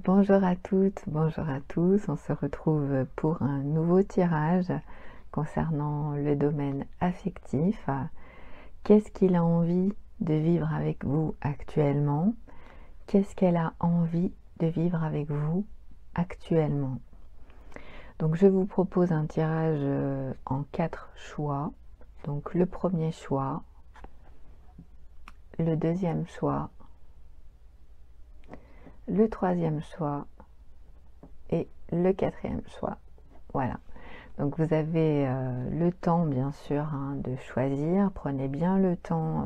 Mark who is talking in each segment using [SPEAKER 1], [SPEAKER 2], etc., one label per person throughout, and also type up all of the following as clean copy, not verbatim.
[SPEAKER 1] Bonjour à toutes, bonjour à tous. On se retrouve pour un nouveau tirage concernant le domaine affectif. Qu'est-ce qu'il a envie de vivre avec vous actuellement? Qu'est-ce qu'elle a envie de vivre avec vous actuellement? Donc je vous propose un tirage en 4 choix. Donc le premier choix, le deuxième choix, le troisième choix et le quatrième choix. Voilà. Donc vous avez le temps bien sûr de choisir. Prenez bien le temps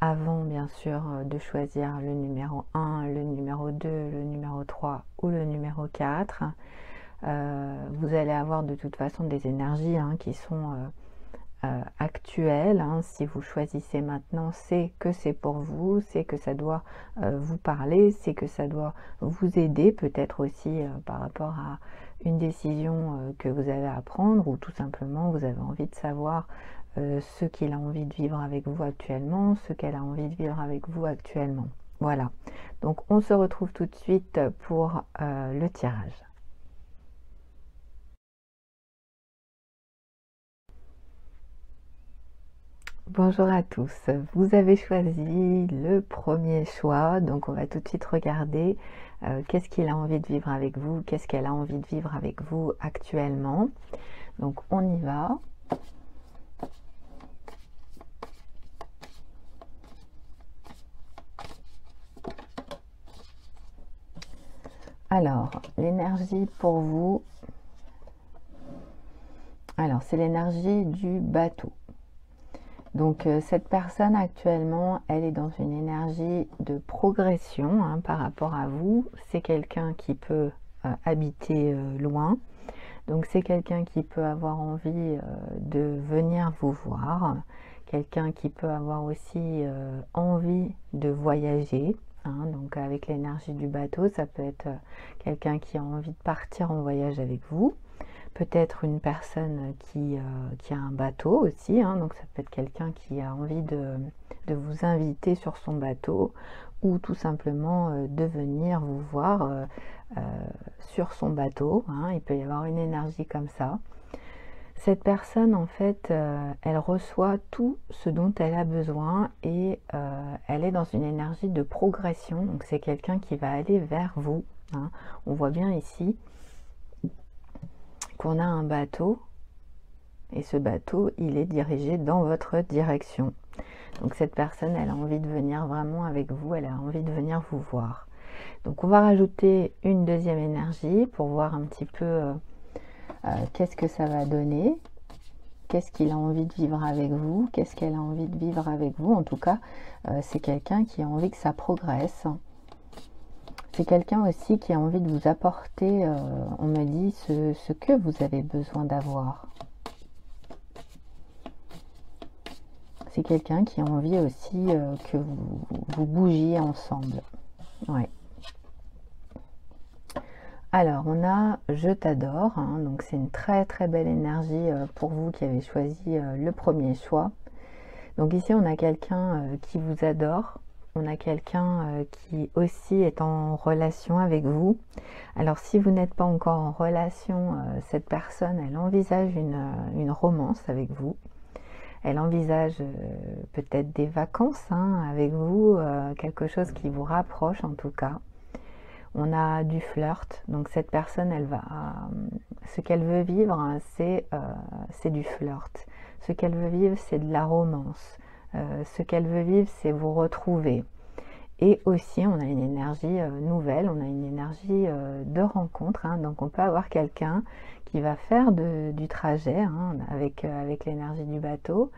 [SPEAKER 1] avant bien sûr de choisir le numéro 1, le numéro 2, le numéro 3 ou le numéro 4. Vous allez avoir de toute façon des énergies qui sont actuelles. Si vous choisissez maintenant, c'est que c'est pour vous, c'est que ça doit vous parler, c'est que ça doit vous aider peut-être aussi par rapport à une décision que vous avez à prendre, ou tout simplement vous avez envie de savoir ce qu'il a envie de vivre avec vous actuellement, ce qu'elle a envie de vivre avec vous actuellement. Voilà, donc on se retrouve tout de suite pour le tirage. Bonjour à tous, vous avez choisi le premier choix, donc on va tout de suite regarder qu'est-ce qu'il a envie de vivre avec vous, qu'est-ce qu'elle a envie de vivre avec vous actuellement. Donc on y va. Alors, l'énergie pour vous, alors c'est l'énergie du bateau. Donc cette personne actuellement, elle est dans une énergie de progression par rapport à vous. C'est quelqu'un qui peut habiter loin. Donc c'est quelqu'un qui peut avoir envie de venir vous voir. Quelqu'un qui peut avoir aussi envie de voyager. Donc avec l'énergie du bateau, ça peut être quelqu'un qui a envie de partir en voyage avec vous. Peut-être une personne qui a un bateau aussi, donc ça peut être quelqu'un qui a envie de vous inviter sur son bateau, ou tout simplement de venir vous voir sur son bateau. Il peut y avoir une énergie comme ça. Cette personne, en fait, elle reçoit tout ce dont elle a besoin, et elle est dans une énergie de progression. Donc c'est quelqu'un qui va aller vers vous. On voit bien ici qu'on a un bateau, et ce bateau, il est dirigé dans votre direction. Donc cette personne, elle a envie de venir vraiment avec vous, elle a envie de venir vous voir. Donc on va rajouter une deuxième énergie pour voir un petit peu qu'est-ce que ça va donner, qu'est-ce qu'il a envie de vivre avec vous, qu'est-ce qu'elle a envie de vivre avec vous. En tout cas, c'est quelqu'un qui a envie que ça progresse. C'est quelqu'un aussi qui a envie de vous apporter, on me dit, ce que vous avez besoin d'avoir. C'est quelqu'un qui a envie aussi que vous bougiez ensemble. Ouais. Alors, on a Je t'adore. Donc, c'est une très très belle énergie pour vous qui avez choisi le premier choix. Donc ici, on a quelqu'un qui vous adore. On a quelqu'un qui aussi est en relation avec vous. Alors si vous n'êtes pas encore en relation, cette personne, elle envisage une romance avec vous. Elle envisage peut-être des vacances avec vous, quelque chose qui vous rapproche en tout cas. On a du flirt, donc cette personne, elle va, ce qu'elle veut vivre, c'est du flirt. Ce qu'elle veut vivre, c'est de la romance. Ce qu'elle veut vivre, c'est vous retrouver. Et aussi, on a une énergie nouvelle, on a une énergie de rencontre. Donc on peut avoir quelqu'un qui va faire du trajet avec l'énergie du bateau,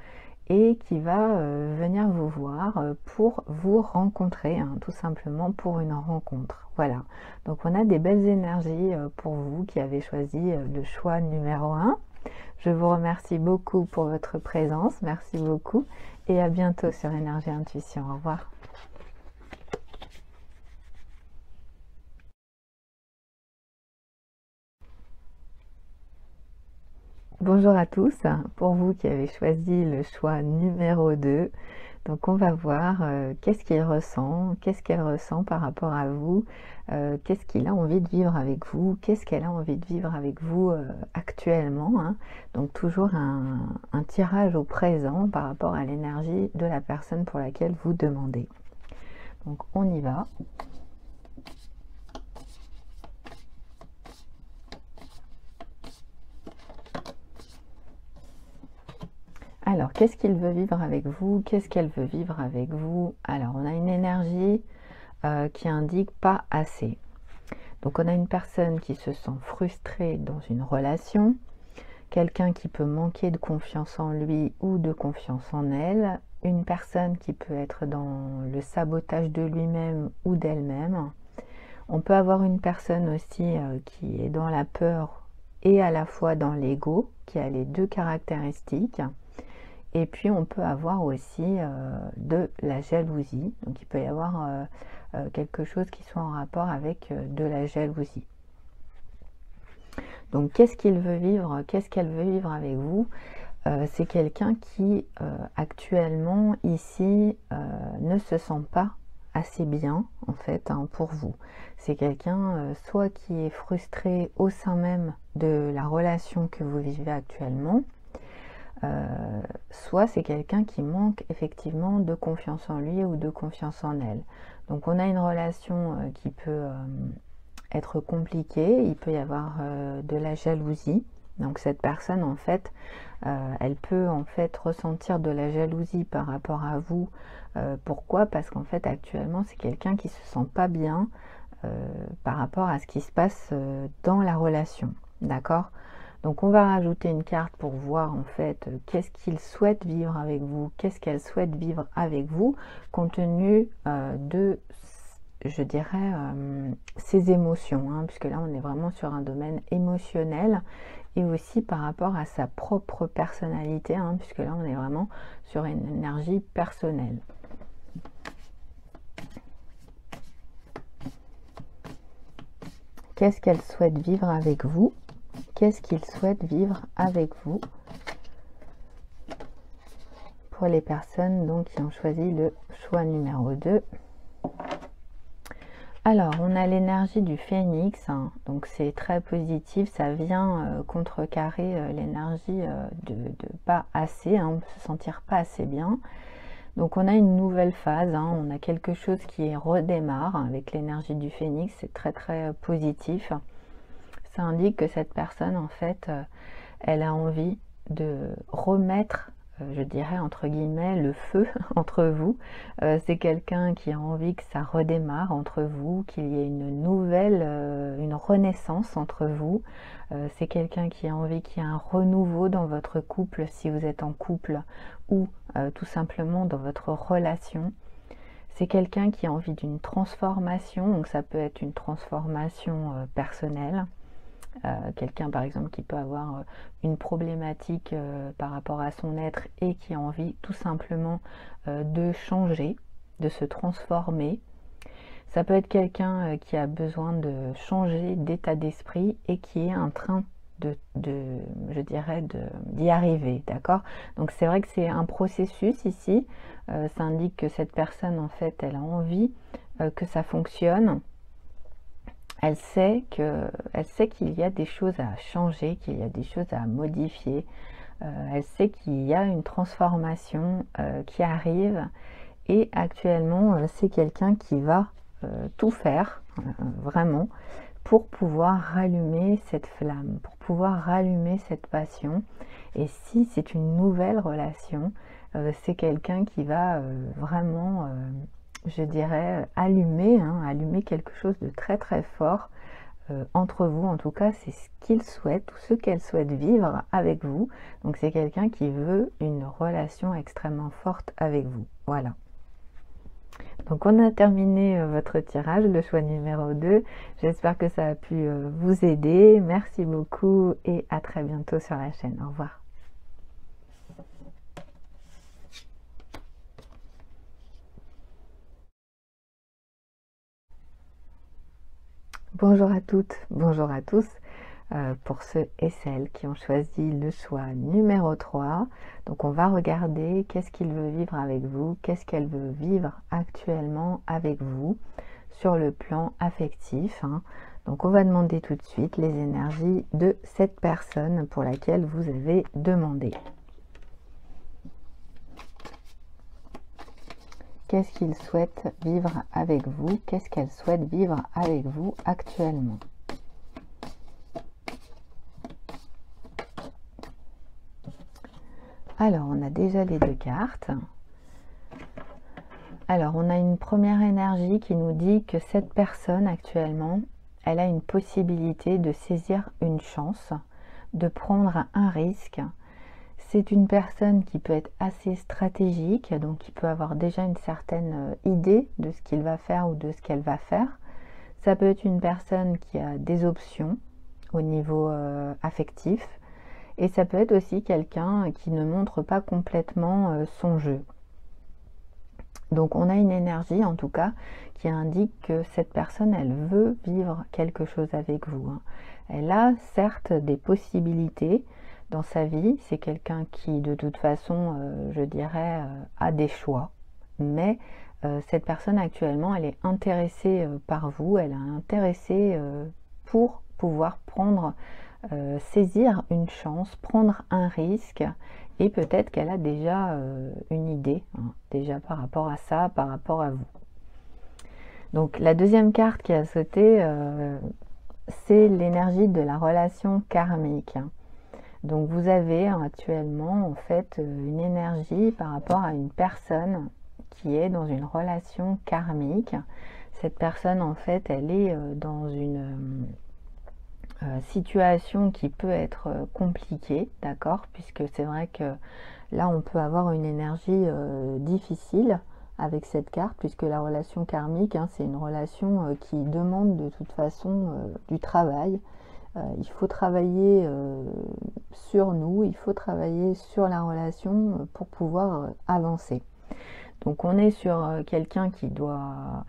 [SPEAKER 1] et qui va venir vous voir pour vous rencontrer, tout simplement pour une rencontre. Voilà, donc on a des belles énergies pour vous qui avez choisi le choix numéro 1. Je vous remercie beaucoup pour votre présence, merci beaucoup, et à bientôt sur Énergie Intuition. Au revoir. Bonjour à tous, pour vous qui avez choisi le choix numéro 2, Donc on va voir qu'est-ce qu'il ressent, qu'est-ce qu'elle ressent par rapport à vous, qu'est-ce qu'il a envie de vivre avec vous, qu'est-ce qu'elle a envie de vivre avec vous actuellement, hein. Donc toujours un tirage au présent par rapport à l'énergie de la personne pour laquelle vous demandez. Donc on y va. Alors, qu'est-ce qu'il veut vivre avec vous? Qu'est-ce qu'elle veut vivre avec vous? Alors, on a une énergie qui indique pas assez. Donc, on a une personne qui se sent frustrée dans une relation, quelqu'un qui peut manquer de confiance en lui ou de confiance en elle, une personne qui peut être dans le sabotage de lui-même ou d'elle-même. On peut avoir une personne aussi qui est dans la peur et à la fois dans l'ego, qui a les deux caractéristiques. Et puis on peut avoir aussi de la jalousie. Donc il peut y avoir quelque chose qui soit en rapport avec de la jalousie. Donc qu'est-ce qu'il veut vivre? Qu'est-ce qu'elle veut vivre avec vous? C'est quelqu'un qui actuellement ici ne se sent pas assez bien en fait hein, pour vous. C'est quelqu'un soit qui est frustré au sein même de la relation que vous vivez actuellement, soit c'est quelqu'un qui manque effectivement de confiance en lui ou de confiance en elle. Donc on a une relation qui peut être compliquée, il peut y avoir de la jalousie. Donc cette personne en fait, elle peut en fait ressentir de la jalousie par rapport à vous. Pourquoi? Parce qu'en fait actuellement c'est quelqu'un qui se sent pas bien par rapport à ce qui se passe dans la relation. D'accord? Donc on va rajouter une carte pour voir en fait qu'est-ce qu'il souhaite vivre avec vous, qu'est-ce qu'elle souhaite vivre avec vous, compte tenu de, je dirais, ses émotions, hein, puisque là on est vraiment sur un domaine émotionnel, et aussi par rapport à sa propre personnalité, hein, puisque là on est vraiment sur une énergie personnelle. Qu'est-ce qu'elle souhaite vivre avec vous? Qu'est-ce qu'il souhaite vivre avec vous pour les personnes donc, qui ont choisi le choix numéro 2? Alors, on a l'énergie du phénix, hein, donc c'est très positif, ça vient contrecarrer l'énergie de pas assez, hein, se sentir pas assez bien. Donc on a une nouvelle phase, hein, on a quelque chose qui redémarre avec l'énergie du phénix, c'est très très positif. Ça indique que cette personne, en fait, elle a envie de remettre, je dirais, entre guillemets, le feu entre vous. C'est quelqu'un qui a envie que ça redémarre entre vous, qu'il y ait une nouvelle, une renaissance entre vous. C'est quelqu'un qui a envie qu'il y ait un renouveau dans votre couple, si vous êtes en couple, ou tout simplement dans votre relation. C'est quelqu'un qui a envie d'une transformation, donc ça peut être une transformation personnelle. Quelqu'un par exemple qui peut avoir une problématique par rapport à son être et qui a envie tout simplement de changer, de se transformer. Ça peut être quelqu'un qui a besoin de changer d'état d'esprit et qui est en train je dirais, d'y arriver, d'accord? Donc c'est vrai que c'est un processus ici, ça indique que cette personne en fait elle a envie que ça fonctionne. Elle sait qu'il y a des choses à changer, qu'il y a des choses à modifier. Elle sait qu'il y a une transformation qui arrive. Et actuellement, c'est quelqu'un qui va tout faire, vraiment, pour pouvoir rallumer cette flamme, pour pouvoir rallumer cette passion. Et si c'est une nouvelle relation, c'est quelqu'un qui va vraiment... je dirais, allumer, hein, allumer quelque chose de très très fort entre vous. En tout cas, c'est ce qu'il souhaite ou ce qu'elle souhaite vivre avec vous. Donc c'est quelqu'un qui veut une relation extrêmement forte avec vous. Voilà. Donc on a terminé votre tirage, le choix numéro 2. J'espère que ça a pu vous aider. Merci beaucoup et à très bientôt sur la chaîne. Au revoir. Bonjour à toutes, bonjour à tous. pour ceux et celles qui ont choisi le choix numéro 3. Donc on va regarder qu'est-ce qu'il veut vivre avec vous, qu'est-ce qu'elle veut vivre actuellement avec vous sur le plan affectif. Donc on va demander tout de suite les énergies de cette personne pour laquelle vous avez demandé. Qu'est-ce qu'il souhaite vivre avec vous? Qu'est-ce qu'elle souhaite vivre avec vous actuellement? Alors, on a déjà les 2 cartes. Alors, on a une première énergie qui nous dit que cette personne actuellement, elle a une possibilité de saisir une chance, de prendre un risque. C'est une personne qui peut être assez stratégique, donc qui peut avoir déjà une certaine idée de ce qu'il va faire ou de ce qu'elle va faire. Ça peut être une personne qui a des options au niveau affectif, et ça peut être aussi quelqu'un qui ne montre pas complètement son jeu. Donc on a une énergie en tout cas qui indique que cette personne, elle veut vivre quelque chose avec vous. Elle a certes des possibilités dans sa vie, c'est quelqu'un qui de toute façon, je dirais, a des choix, mais cette personne actuellement, elle est intéressée par vous, elle est intéressée pour pouvoir saisir une chance, prendre un risque, et peut-être qu'elle a déjà une idée, déjà par rapport à ça, par rapport à vous. Donc la deuxième carte qui a sauté, c'est l'énergie de la relation karmique. Donc vous avez actuellement en fait une énergie par rapport à une personne qui est dans une relation karmique. Cette personne en fait, elle est dans une situation qui peut être compliquée, d'accord, puisque c'est vrai que là on peut avoir une énergie difficile avec cette carte, puisque la relation karmique, c'est une relation qui demande de toute façon du travail. Il faut travailler sur nous, il faut travailler sur la relation pour pouvoir avancer. Donc on est sur quelqu'un qui doit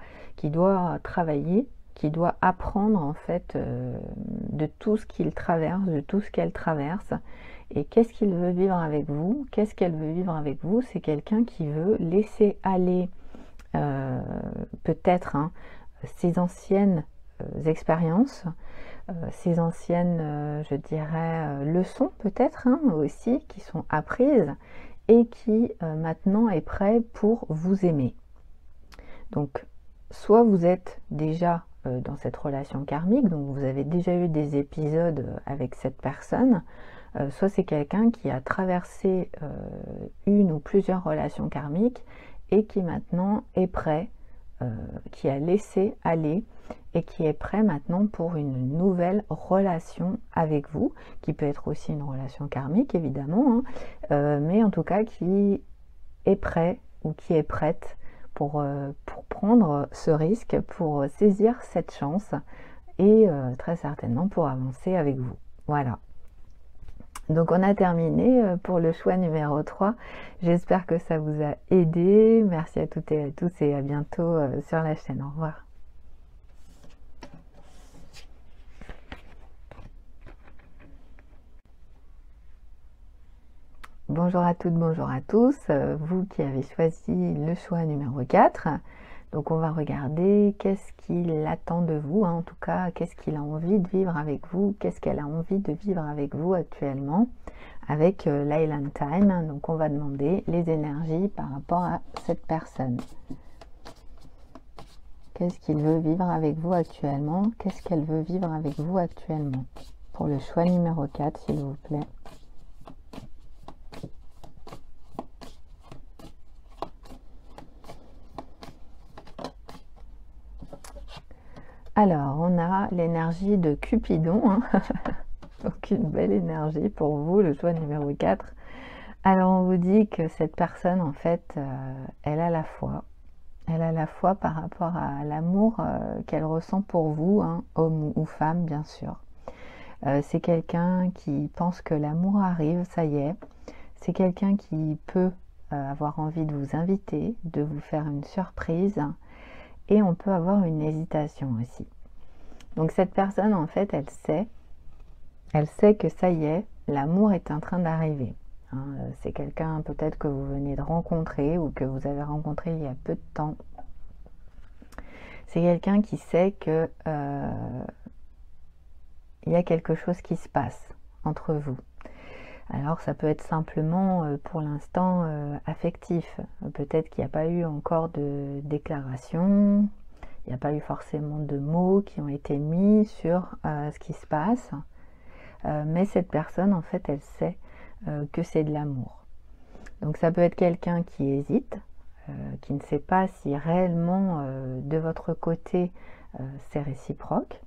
[SPEAKER 1] travailler, qui doit apprendre en fait de tout ce qu'il traverse, de tout ce qu'elle traverse. Et qu'est-ce qu'il veut vivre avec vous? Qu'est-ce qu'elle veut vivre avec vous? C'est quelqu'un qui veut laisser aller peut-être ses anciennes expériences, ces anciennes, je dirais, leçons peut-être aussi, qui sont apprises et qui maintenant est prêt pour vous aimer. Donc, soit vous êtes déjà dans cette relation karmique, donc vous avez déjà eu des épisodes avec cette personne, soit c'est quelqu'un qui a traversé une ou plusieurs relations karmiques et qui maintenant est prêt, qui a laissé aller et qui est prêt maintenant pour une nouvelle relation avec vous, qui peut être aussi une relation karmique évidemment, mais en tout cas qui est prêt ou qui est prête pour prendre ce risque, pour saisir cette chance et très certainement pour avancer avec vous. Voilà. Donc on a terminé pour le choix numéro 3. J'espère que ça vous a aidé. Merci à toutes et à tous et à bientôt sur la chaîne. Au revoir. Bonjour à toutes, bonjour à tous. Vous qui avez choisi le choix numéro 4. Donc on va regarder qu'est-ce qu'il attend de vous, en tout cas, qu'est-ce qu'il a envie de vivre avec vous, qu'est-ce qu'elle a envie de vivre avec vous actuellement, avec l'Island Time. Donc on va demander les énergies par rapport à cette personne. Qu'est-ce qu'il veut vivre avec vous actuellement? Qu'est-ce qu'elle veut vivre avec vous actuellement? Pour le choix numéro 4, s'il vous plaît. Alors, on a l'énergie de Cupidon, donc une belle énergie pour vous, le choix numéro 4. Alors, on vous dit que cette personne, en fait, elle a la foi. Elle a la foi par rapport à l'amour qu'elle ressent pour vous, homme ou femme, bien sûr. C'est quelqu'un qui pense que l'amour arrive, ça y est. C'est quelqu'un qui peut avoir envie de vous inviter, de vous faire une surprise. Et on peut avoir une hésitation aussi. Donc cette personne, en fait, elle sait Elle sait que ça y est, l'amour est en train d'arriver. Hein, c'est quelqu'un peut-être que vous venez de rencontrer ou que vous avez rencontré il y a peu de temps. C'est quelqu'un qui sait que il y a quelque chose qui se passe entre vous. Alors ça peut être simplement pour l'instant affectif. Peut-être qu'il n'y a pas eu encore de déclaration, il n'y a pas eu forcément de mots qui ont été mis sur ce qui se passe. Mais cette personne, en fait, elle sait que c'est de l'amour. Donc ça peut être quelqu'un qui hésite, qui ne sait pas si réellement de votre côté c'est réciproque.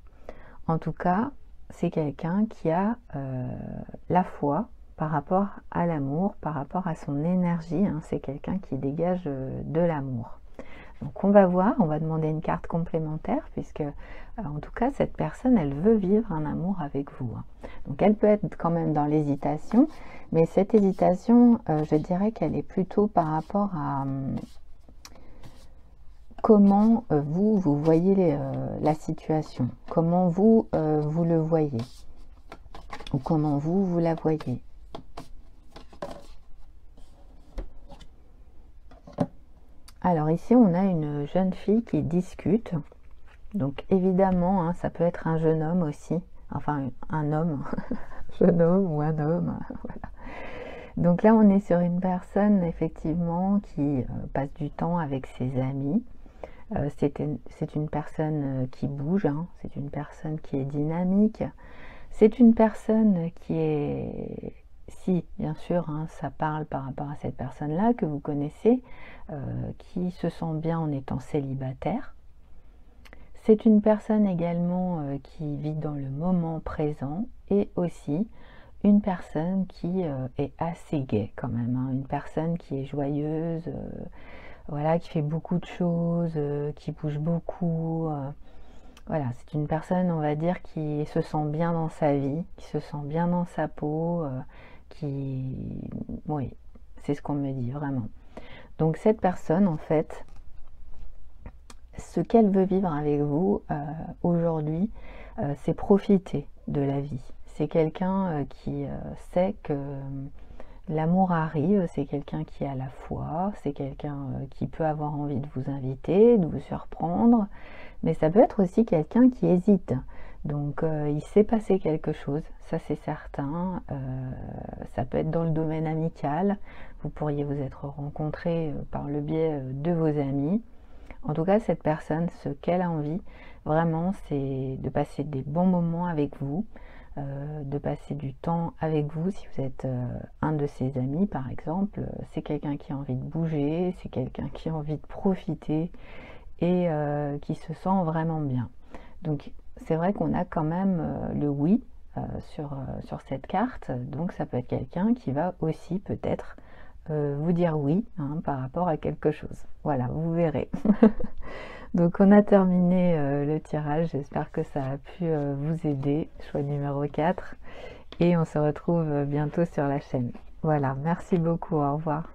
[SPEAKER 1] En tout cas, c'est quelqu'un qui a la foi par rapport à l'amour, par rapport à son énergie. Hein, c'est quelqu'un qui dégage de l'amour. Donc on va voir, on va demander une carte complémentaire puisque en tout cas cette personne elle veut vivre un amour avec vous. Donc elle peut être quand même dans l'hésitation, mais cette hésitation je dirais qu'elle est plutôt par rapport à comment vous voyez la situation, comment vous le voyez ou comment vous la voyez. Alors ici, on a une jeune fille qui discute. Donc évidemment, hein, ça peut être un jeune homme aussi. Enfin, un homme. Jeune homme ou un homme. Voilà. Donc là, on est sur une personne, effectivement, qui passe du temps avec ses amis. C'est une personne qui bouge. Hein, c'est une personne qui est dynamique. C'est une personne qui est... Si, bien sûr, hein, ça parle par rapport à cette personne-là que vous connaissez, qui se sent bien en étant célibataire. C'est une personne également qui vit dans le moment présent et aussi une personne qui est assez gaie quand même, hein, une personne qui est joyeuse, voilà, qui fait beaucoup de choses, qui bouge beaucoup. Voilà, c'est une personne, on va dire, qui se sent bien dans sa vie, qui se sent bien dans sa peau, oui, c'est ce qu'on me dit vraiment. Donc cette personne, en fait, ce qu'elle veut vivre avec vous aujourd'hui, c'est profiter de la vie. C'est quelqu'un qui sait que l'amour arrive, c'est quelqu'un qui a la foi, c'est quelqu'un qui peut avoir envie de vous inviter, de vous surprendre, mais ça peut être aussi quelqu'un qui hésite. Donc il s'est passé quelque chose, ça c'est certain. Ça peut être dans le domaine amical, vous pourriez vous être rencontrés par le biais de vos amis. En tout cas, cette personne, ce qu'elle a envie, vraiment, c'est de passer des bons moments avec vous, de passer du temps avec vous. Si vous êtes un de ses amis, par exemple, c'est quelqu'un qui a envie de bouger, c'est quelqu'un qui a envie de profiter et qui se sent vraiment bien. Donc, c'est vrai qu'on a quand même le oui sur cette carte, donc ça peut être quelqu'un qui va aussi peut-être vous dire oui hein, par rapport à quelque chose. Voilà, vous verrez. Donc on a terminé le tirage, j'espère que ça a pu vous aider, choix numéro 4, et on se retrouve bientôt sur la chaîne. Voilà, merci beaucoup, au revoir.